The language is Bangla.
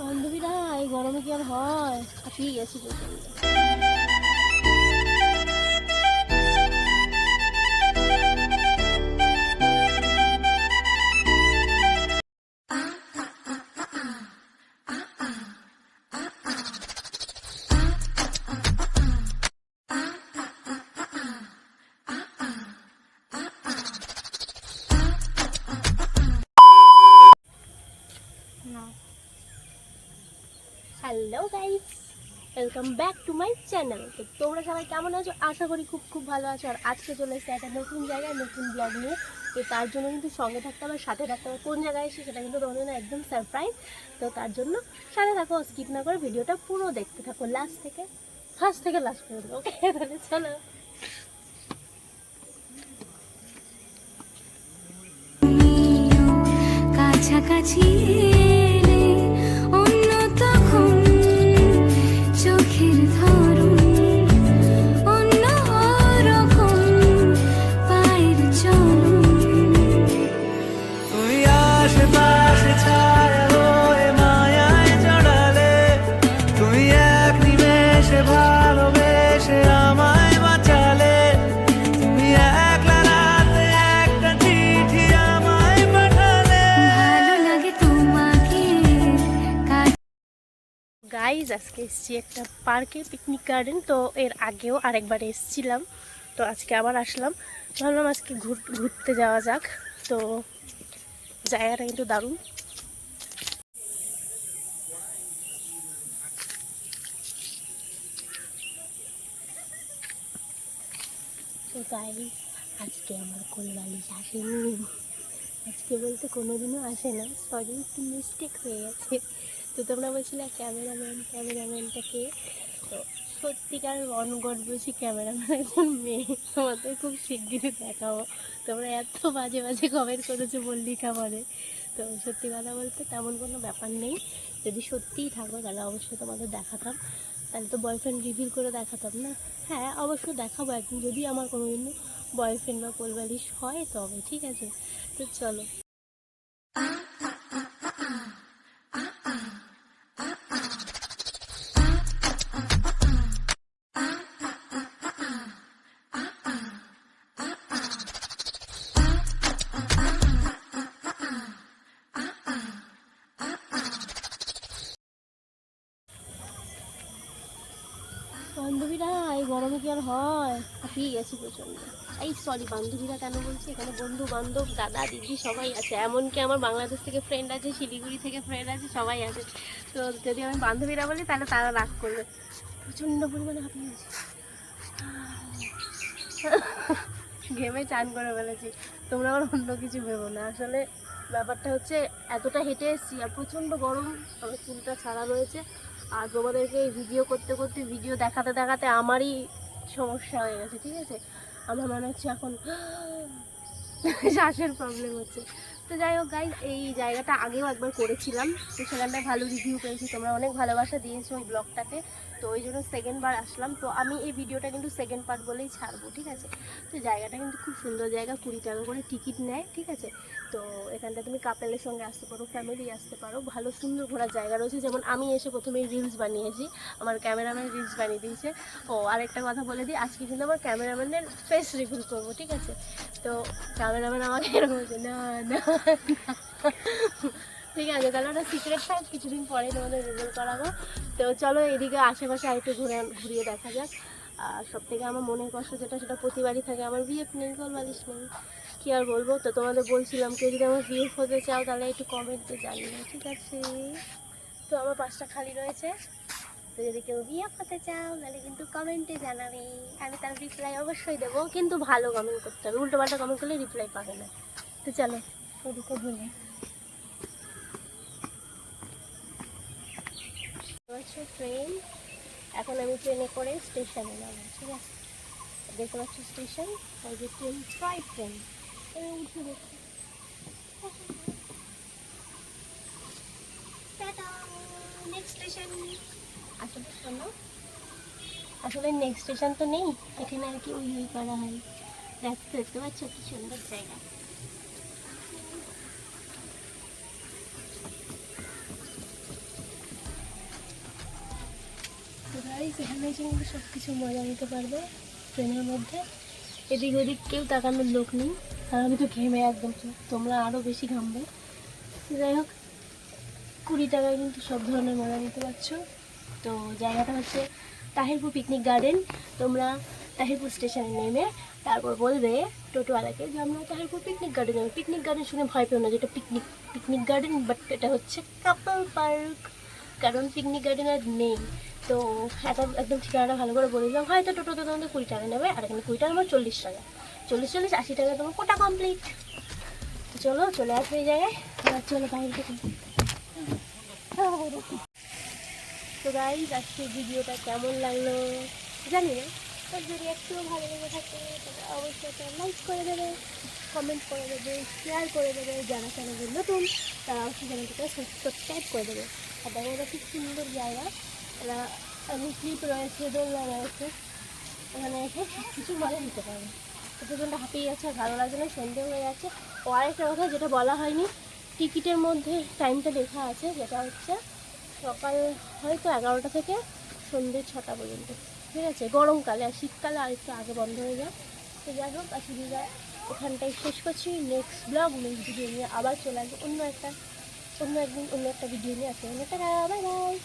বান্ধবীরা এই গরমে কি আর হয়, হাঁপিয়ে গেছি প্রচন্ড। Hello guys, welcome back to my channel. তো তোমরা সবাই কেমন আছো? আশা করি খুব খুব ভালো আছো। আর আজকে চলে এসেছে একটা নতুন জায়গায় নতুন ব্লগ নিয়ে। তো তার জন্য কিন্তু সঙ্গে থাকতে হবে, সাথে থাকতে হবে। কোন জায়গায় এসে সেটা কিন্তু তোমাদের জন্য একদম সারপ্রাইজ। তো তার জন্য সাথে থাকো, স্কিপ না করে ভিডিওটা পুরো দেখতে থাকো লাস্ট থেকে লাস্ট পর্যন্ত। ওকে, তাহলে চলো। কাছাকাছি এলে অন্য তখন চোখের ধরন অন্য রকম পায়ের চলন। তুই আশেপাশে ছায়া হয়ে মায়ায় জড়ালে, তুই এক নিমেষে ভালোবেসে আমায় বাঁচালে, তুমি একলা রাতে একটা চিঠি আমায় পাঠালে। ভালো লাগে তোমাকে। গাইজ আজকে এসেছি একটা পার্কে, পিকনিক গার্ডেন। তো এর আগেও আরেকবার এসেছিলাম, তো আজকে আবার আসলাম। ভাবলাম আজকে ঘুরতে যাওয়া যাক। তো জায়গাটা কিন্তু দারুণ। তো তাই আজকে আমার কোলবালিশ আসেনি। আজকে বলতে কোনোদিনও আসে না, সরি, একটু মিস্টেক হয়ে গেছে। তো তোমরা বলছিলে ক্যামেরাম্যানটাকে। তো সত্যিকার অনগর্বসী ক্যামেরাম্যান একজন মেয়ে, তোমাদের খুব শিগগিরই দেখাবো। তোমরা এত বাজে বাজে কমেন্ট করেছো মল্লিকা বলে। তো সত্যি কথা বলতে তেমন কোনো ব্যাপার নেই। যদি সত্যিই থাকো তাহলে অবশ্যই তোমাদের দেখাতাম। তাহলে তো বয়ফ্রেন্ড রিভিল করে দেখাতাম না। হ্যাঁ, অবশ্যই দেখাবো একদিন, যদি আমার কোনোদিন বয়ফ্রেন্ড বা কোলবালিশ হয় তবে, ঠিক আছে? তো চলো। বান্ধবীরা এই গরমে কি আর হয়, হাঁপিয়ে গেছি প্রচন্ড। এই সরি, বান্ধবীরা কেন বলছি, এখানে বন্ধু বান্ধব দাদা দিদি সবাই আছে। এমনকি আমার বাংলাদেশ থেকে ফ্রেন্ড আছে, শিলিগুড়ি থেকে ফ্রেন্ড আছে, সবাই আছে। তো যদি আমি বান্ধবীরা বলি তাহলে তারা রাগ করবে। প্রচণ্ড পরিমাণে হাঁপিয়ে গেছি, ঘেমে চান করে ফেলেছি। তোমরা আবার অন্য কিছু ভেবো না। আসলে ব্যাপারটা হচ্ছে এতটা হেঁটে এসেছি আর প্রচণ্ড গরম, আমার চুলটা ছাড়া রয়েছে। আর তোমাদেরকে ভিডিও করতে করতে, ভিডিও দেখাতে দেখাতে আমারই সমস্যা হয়ে গেছে, ঠিক আছে? আমার মনে হচ্ছে এখন শ্বাসের প্রবলেম হচ্ছে। তো যাই হোক গাইজ, এই জায়গাটা আগেও একবার করেছিলাম, তো সেখানটায় ভালো রিভিউ পেয়েছি, তোমরা অনেক ভালোবাসা দিয়েছো ওই ব্লগটাকে। তো ওই জন্য সেকেন্ড বার আসলাম। তো আমি এই ভিডিওটা কিন্তু সেকেন্ড পার্ট বলেই ছাড়বো, ঠিক আছে? তো জায়গাটা কিন্তু খুব সুন্দর জায়গা, 20 টাকা করে টিকিট নেয়, ঠিক আছে? তো এখানটা তুমি কাপেলের সঙ্গে আসতে পারো, ফ্যামিলি আসতে পারো, ভালো সুন্দর ঘোরার জায়গা রয়েছে। যেমন আমি এসে প্রথমেই রিলস বানিয়েছি, আমার ক্যামেরাম্যান রিলস বানিয়ে দিয়েছে। ও আরেকটা কথা বলে দিই, আজকে কিন্তু আমার ক্যামেরাম্যানের ফেস রিভিল করবো, ঠিক আছে? তো ক্যামেরাম্যান আমাকে এরকম বলছে, না না না। ঠিক আছে, তাহলে ওটা সিক্রেট থাক, কিছুদিন পরে তোমাদের রিভিল করাবো। তো চলো এদিকে আশেপাশে আরেকটু ঘুরিয়ে দেখা যাক। আর সব থেকে আমার মনের কষ্ট যেটা, সেটা প্রতিবারই থাকে, আমার বিএফ নেই, কোলবালিশ নেই। কী আর বলবো। তো তোমাদের বলছিলাম, কেউ যদি আমার বিএফ হতে চাও তাহলে একটু কমেন্টে জানিও, ঠিক আছে? তো আমার 5টা খালি রয়েছে। তো যদি কেউ বিএফ হতে চাও তাহলে কিন্তু কমেন্টে জানাবে, আমি তার রিপ্লাই অবশ্যই দেবো। কিন্তু ভালো কমেন্ট করতে হবে, উল্টো পাল্টা কমেন্ট করলে রিপ্লাই পাবে না। তো চলো ওদিকে ঘুরে। ট্রেন, এখন আমি ট্রেনে করে স্টেশনে যাবো, ঠিক আছে? দেখতে পাচ্ছি স্টেশন, ওই যে ট্রেন, টয় ট্রেন, উঠে দেখছি। Next station. আসলে শোনো, আসলে নেক্সট স্টেশন তো নেই এখানে, আর কি ওই করা হয়। দেখতে পাচ্ছ কি সুন্দর জায়গা। গাইস এখানে এসে কিন্তু সব কিছু মজা নিতে পারবে ট্রেনের মধ্যে। এদিক ওদিক কেউ তাকানোর লোক নেই, আর আমি তো ঘেমে একদম, তোমরা আরও বেশি ঘামবে। যাই হোক 20 টাকায় কিন্তু সব ধরনের মজা নিতে পারছো। তো জায়গাটা হচ্ছে তাহিরপুর পিকনিক গার্ডেন। তোমরা তাহিরপুর স্টেশনে নেমে তারপর বলবে টোটোওয়ালাকে যে আমরা তাহিরপুর পিকনিক গার্ডেন যাবো। পিকনিক গার্ডেন শুনে ভয় পেও না, যেটা পিকনিক গার্ডেন, বাট এটা হচ্ছে কাপল পার্ক, কারণ পিকনিক গার্ডেন আর নেই। তো এটা একদম ঠিকানাটা ভালো করে বলে দিলাম। হয়তো টোটোতে তোমাদের 20 টাকা নেবে, আর এখানে 20 টাকা আমার 40 টাকা, 40 80 টাকা তোমার কোটা কমপ্লিট। চলো চলে আসবে এই জায়গায়, আর চলো বাইরে থেকে। তো গাইজ আজকে ভিডিওটা কেমন লাগলো জানি না, তো যদি একটু ভালো লেগে থাকে তাহলে অবশ্যই একটা লাইক করে দেবে, কমেন্ট করে দেবে, শেয়ার করে দেবে। যারা চ্যানেলে নতুন তারা অবশ্যই চ্যানেলটাকে সাবস্ক্রাইব করে দেবে। আর দেখো এটা খুব সুন্দর জায়গা, এরা ক্লিপ রয়েছে, দোলনা রয়েছে, ওখানে এসে সব কিছু মজা নিতে পারবে। তো প্রচণ্ড হাঁপিয়ে যাচ্ছে, আর ভালো লাগছে না, সন্ধে হয়ে যাচ্ছে। ও আরেকটা কথা যেটা বলা হয়নি, টিকিটের মধ্যে টাইমটা লেখা আছে, যেটা হচ্ছে সকাল হয়তো 11টা থেকে সন্ধ্যে 6টা পর্যন্ত, ঠিক আছে? গরমকালে, আর শীতকালে আর একটু আগে বন্ধ হয়ে যায়। তো যাই হোক আজকে দিদা ওখানটাই শেষ করছি। নেক্সট ব্লগ নেক্সট ভিডিও নিয়ে আবার চলে আসবো অন্য একদিন অন্য একটা ভিডিও নিয়ে আসবো। Bye bye.